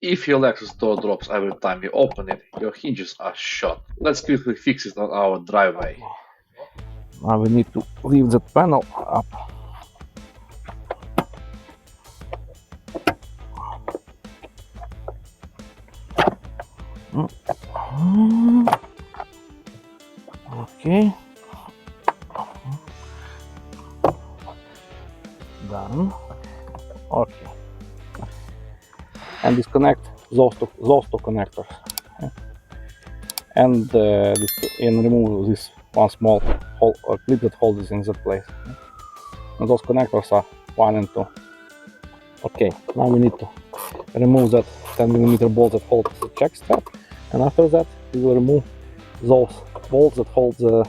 If your Lexus door drops every time you open it, your hinges are shot. Let's quickly fix it on our driveway. Now we need to leave that panel up. Okay. Done. Okay. And disconnect those two connectors. And remove this one small hole or clip that holds it in that place. And those connectors are 1 and 2. Okay, now we need to remove that 10mm bolt that holds the check strap, and after that we will remove those bolts that hold the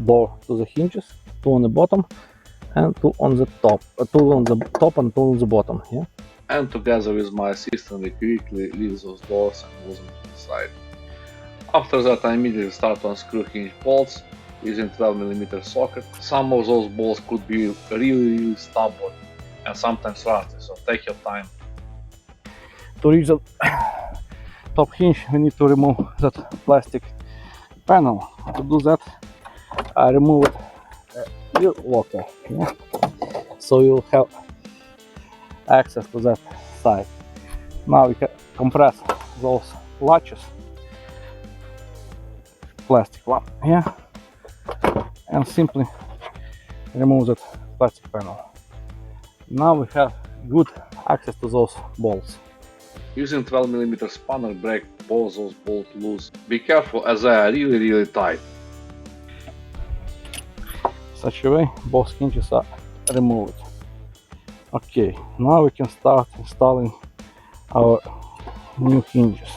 door to the hinges, 2 on the bottom and 2 on the top, 2 on the top and 2 on the bottom. Yeah. And together with my assistant we quickly leave those doors and move them to the side. After that I immediately start to unscrew hinge bolts using 12mm socket. Some of those bolts could be really stubborn and sometimes rusty, so take your time. To reach the top hinge we need to remove that plastic panel. To do that I remove your locker, yeah? So you'll have access to that side. Now we can compress those latches, plastic one, yeah, and simply remove that plastic panel. Now we have good access to those bolts. Using 12mm spanner, break both those bolts loose. Be careful as they are really tight. Such a way both hinges are removed. Okay, now we can start installing our new hinges.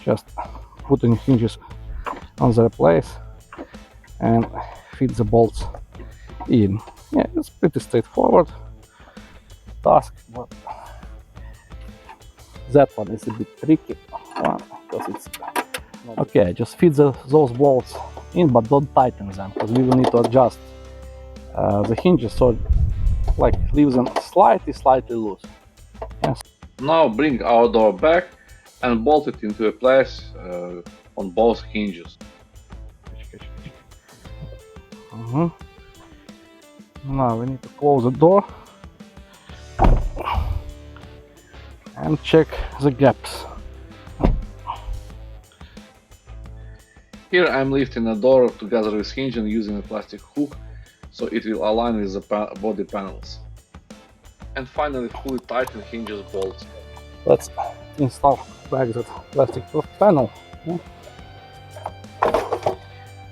Just put the new hinges on their place and fit the bolts in. Yeah, it's pretty straightforward task, but that one is a bit tricky because it's okay. Just fit those bolts in, but don't tighten them because we will need to adjust the hinges, so like leave them slightly loose. Yes. Now bring our door back and bolt it into a place on both hinges. Now we need to close the door and check the gaps. Here I'm lifting the door together with hinge and using a plastic hook so it will align with the body panels. And finally fully tighten hinges bolts. Let's install back that plastic panel. Yeah.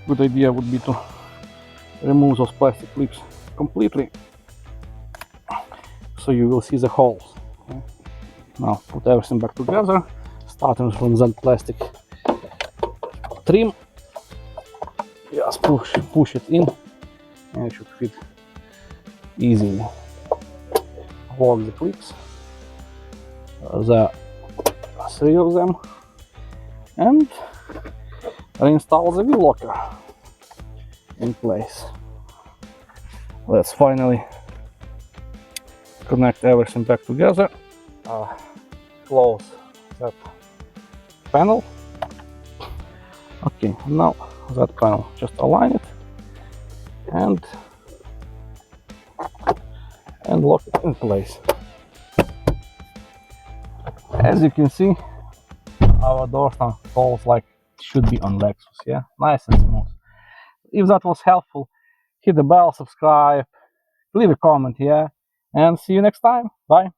Good idea would be to remove those plastic clips completely so you will see the holes. Yeah. Now put everything back together, starting from that plastic trim. Just push it in and it should fit easily. Lock the clips. There are 3 of them, and reinstall the wheel locker in place. Let's finally connect everything back together. Close that panel. Okay, now that panel, just align it and lock it in place. As you can see, our door now falls like it should be on Lexus, yeah, nice and smooth. If that was helpful, hit the bell, subscribe, leave a comment, yeah, and see you next time. Bye.